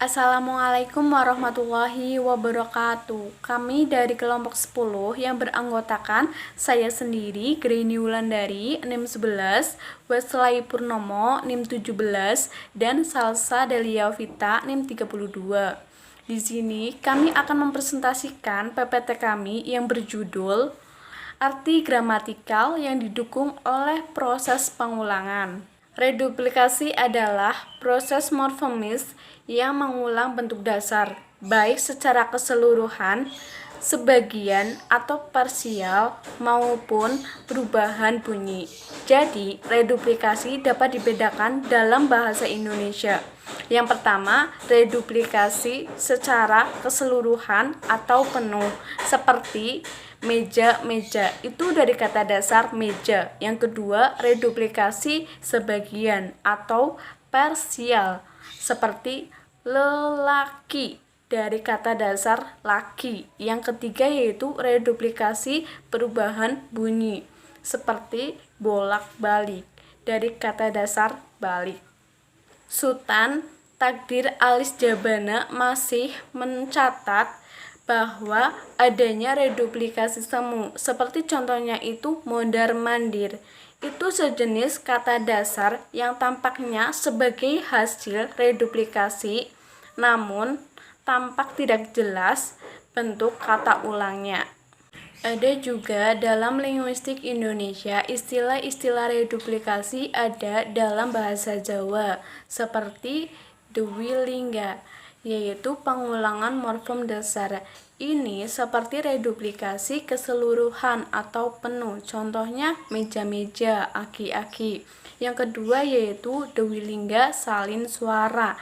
Assalamualaikum warahmatullahi wabarakatuh. Kami dari kelompok 10 yang beranggotakan saya sendiri, Greni Wulandari, NIM 11, Wesley Purnomo, NIM 17, dan Salsa Delia Vita, NIM 32. Di sini kami akan mempresentasikan PPT kami yang berjudul Arti Gramatikal yang didukung oleh proses pengulangan. Reduplikasi adalah proses morfomis yang mengulang bentuk dasar, baik secara keseluruhan, sebagian atau parsial, maupun perubahan bunyi. Jadi, reduplikasi dapat dibedakan dalam bahasa Indonesia. Yang pertama, reduplikasi secara keseluruhan atau penuh, seperti meja-meja, itu dari kata dasar meja. Yang kedua, reduplikasi sebagian atau parsial, seperti lelaki, dari kata dasar laki. Yang ketiga yaitu reduplikasi perubahan bunyi, seperti bolak-balik, dari kata dasar balik. Sultan Takdir Alis Jabana masih mencatat bahwa adanya reduplikasi semu, seperti contohnya itu mondar-mandir. Itu sejenis kata dasar yang tampaknya sebagai hasil reduplikasi, namun tampak tidak jelas bentuk kata ulangnya. Ada juga dalam linguistik Indonesia istilah-istilah reduplikasi ada dalam bahasa Jawa, seperti dwilingga, yaitu pengulangan morfem dasar. Ini seperti reduplikasi keseluruhan atau penuh, contohnya meja-meja, aki-aki. Yang kedua yaitu dwilingga salin suara.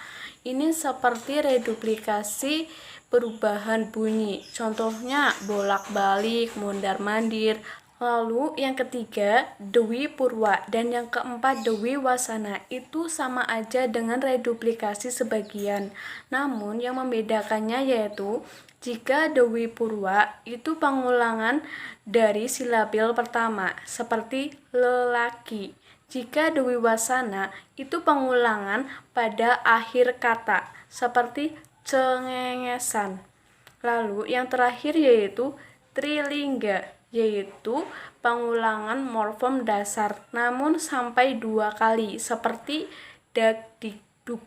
Ini seperti reduplikasi perubahan bunyi, contohnya bolak-balik, mondar-mandir. Lalu yang ketiga Dewi Purwa dan yang keempat Dewi Wasana, itu sama aja dengan reduplikasi sebagian. Namun yang membedakannya yaitu jika Dewi Purwa itu pengulangan dari silabil pertama, seperti lelaki. Jika Dewi Wasana itu pengulangan pada akhir kata, seperti cengengesan. Lalu yang terakhir yaitu trilingga, yaitu pengulangan morfem dasar, namun sampai 2 kali, seperti dak, dik, duk,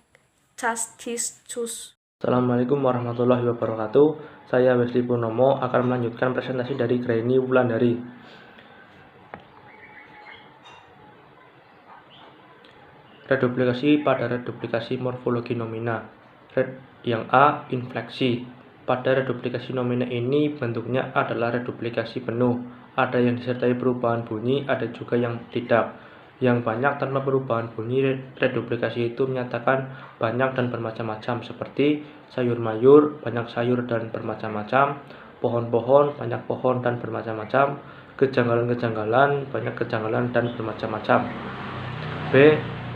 cas, cis, cus. Assalamualaikum warahmatullahi wabarakatuh. Saya Wesley Purnomo akan melanjutkan presentasi dari Greni Wulandari. Reduplikasi pada reduplikasi morfologi nomina. Yang A. Infleksi. Pada reduplikasi nomina ini bentuknya adalah reduplikasi penuh. Ada yang disertai perubahan bunyi, ada juga yang tidak. Yang banyak tanpa perubahan bunyi, reduplikasi itu menyatakan banyak dan bermacam-macam, seperti sayur mayur, banyak sayur dan bermacam-macam, pohon-pohon, banyak pohon dan bermacam-macam, kejanggalan-kejanggalan, banyak kejanggalan dan bermacam-macam. B.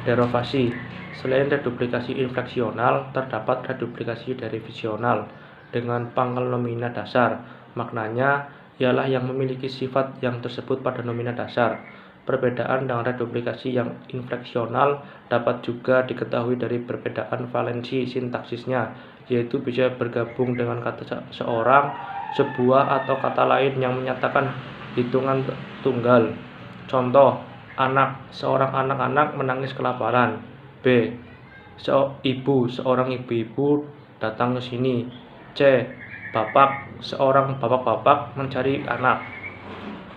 Derivasi. Selain reduplikasi infleksional, terdapat reduplikasi derivasional dengan pangkal nomina dasar. Maknanya ialah yang memiliki sifat yang tersebut pada nomina dasar. Perbedaan dengan reduplikasi yang infleksional dapat juga diketahui dari perbedaan valensi sintaksisnya, yaitu bisa bergabung dengan kata seorang, sebuah, atau kata lain yang menyatakan hitungan tunggal. Contoh, anak, seorang anak-anak menangis kelaparan. B. Seorang ibu-ibu datang ke sini. C. Bapak, seorang bapak-bapak mencari anak.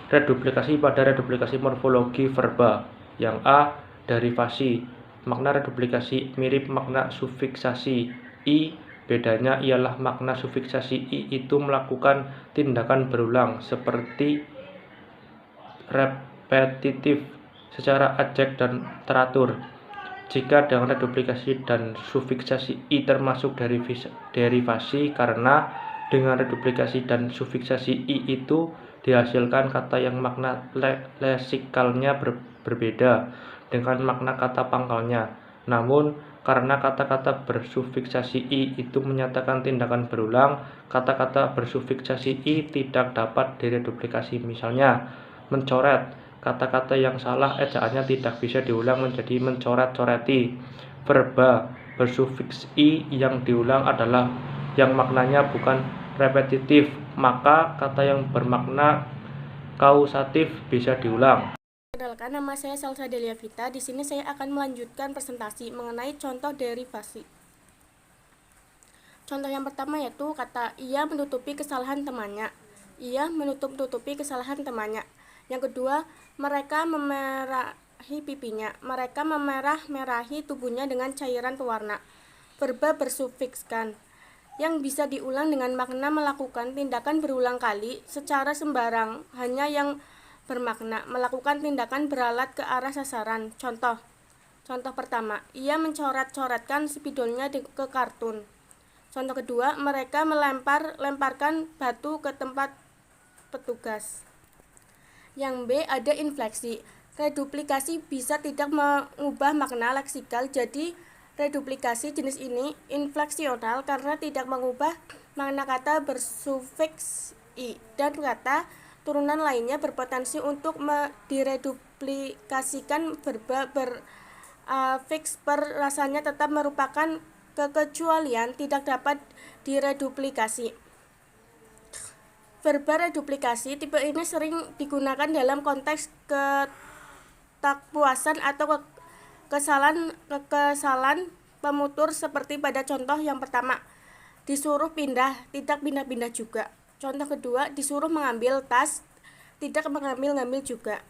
Reduplikasi pada reduplikasi morfologi verba. Yang A. Derivasi. Makna reduplikasi mirip makna sufiksasi I. Bedanya ialah makna sufiksasi I itu melakukan tindakan berulang, seperti repetitif, secara ajek dan teratur. Jika dengan reduplikasi dan sufiksasi I termasuk derivasi, karena dengan reduplikasi dan sufiksasi I itu dihasilkan kata yang makna leksikalnya berbeda dengan makna kata pangkalnya. Namun, karena kata-kata bersufiksasi I itu menyatakan tindakan berulang, kata-kata bersufiksasi I tidak dapat direduplikasi. Misalnya, mencoret. Kata-kata yang salah ejaannya tidak bisa diulang menjadi mencoret-coreti. Verba bersufiks i yang diulang adalah yang maknanya bukan repetitif, maka kata yang bermakna kausatif bisa diulang. Perkenalkan, nama saya Salsa Delia Vita. Di sini saya akan melanjutkan presentasi mengenai contoh derivasi. Contoh yang pertama yaitu kata ia menutupi kesalahan temannya. Ia menutup-tutupi kesalahan temannya. Yang kedua, mereka memerahi pipinya. Mereka memerah-merahi tubuhnya dengan cairan pewarna. Verba bersufikskan yang bisa diulang dengan makna melakukan tindakan berulang kali secara sembarang, hanya yang bermakna melakukan tindakan beralat ke arah sasaran. Contoh pertama, ia mencoret-coretkan spidolnya ke kartun. Contoh kedua, mereka lemparkan batu ke tempat petugas. Yang B, ada infleksi. Reduplikasi bisa tidak mengubah makna leksikal, jadi reduplikasi jenis ini infleksional karena tidak mengubah makna kata bersufiks i, dan kata turunan lainnya berpotensi untuk direduplikasikan. Verba berfiks per rasanya tetap merupakan kekecualian, tidak dapat direduplikasi. Verba reduplikasi tipe ini sering digunakan dalam konteks ketakpuasan atau kekesalan pemutur, seperti pada contoh yang pertama, disuruh pindah, tidak pindah-pindah juga. Contoh kedua, disuruh mengambil tas, tidak mengambil-ngambil juga.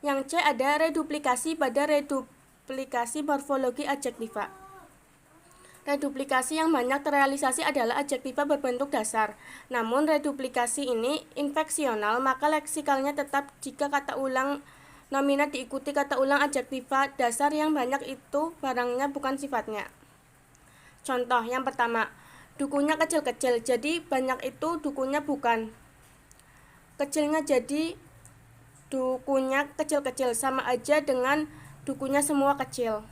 Yang C, ada reduplikasi pada reduplikasi morfologi adjektiva. Reduplikasi yang banyak terrealisasi adalah adjektiva berbentuk dasar. Namun reduplikasi ini infleksional, maka leksikalnya tetap jika kata ulang nominat diikuti kata ulang adjektiva dasar yang banyak itu barangnya bukan sifatnya. Contoh yang pertama, dukunya kecil-kecil, jadi banyak itu dukunya bukan. Kecilnya jadi dukunya kecil-kecil, sama aja dengan dukunya semua kecil.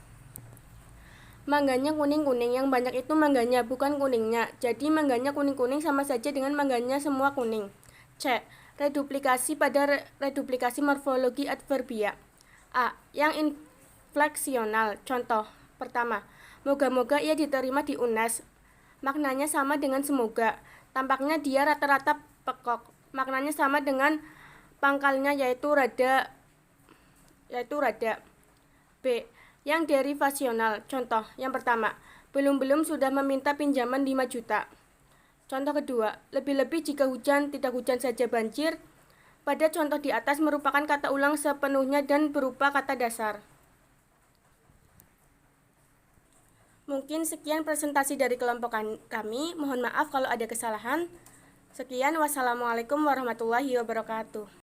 Mangganya kuning-kuning, yang banyak itu mangganya bukan kuningnya, jadi mangganya kuning-kuning sama saja dengan mangganya semua kuning. C, reduplikasi pada reduplikasi morfologi adverbia. A, yang infleksional. Contoh pertama, moga-moga ia diterima di UNES. Maknanya sama dengan semoga. Tampaknya dia rata-rata pekok. Maknanya sama dengan pangkalnya yaitu rada. B, yang derivasional. Contoh yang pertama, belum-belum sudah meminta pinjaman 5 juta. Contoh kedua, lebih-lebih jika hujan, tidak hujan saja banjir. Pada contoh di atas merupakan kata ulang sepenuhnya dan berupa kata dasar. Mungkin sekian presentasi dari kelompok kami. Mohon maaf kalau ada kesalahan. Sekian, wassalamualaikum warahmatullahi wabarakatuh.